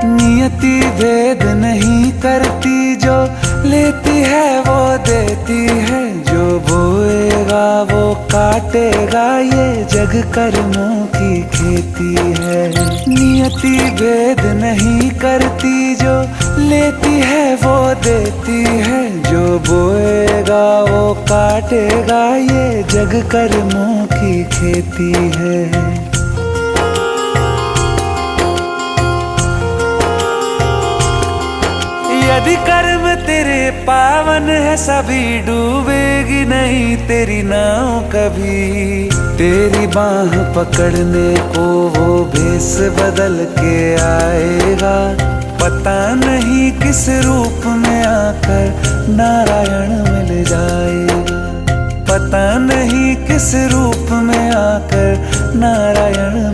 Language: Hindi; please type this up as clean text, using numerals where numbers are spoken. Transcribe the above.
नियति भेद नहीं करती, जो लेती है वो देती है, जो बोएगा वो काटेगा, ये जग कर्मों की खेती है। नियति भेद नहीं करती, जो लेती है वो देती है, जो बोएगा वो काटेगा, ये जग कर्मों की खेती है। यदि कर्म तेरे पावन है, सभी डूबेगी नहीं तेरी नाव कभी। तेरी बाह पकड़ने को वो भेष बदल के आएगा, पता नहीं किस रूप में आकर नारायण मिल जाएगा, पता नहीं किस रूप में आकर नारायण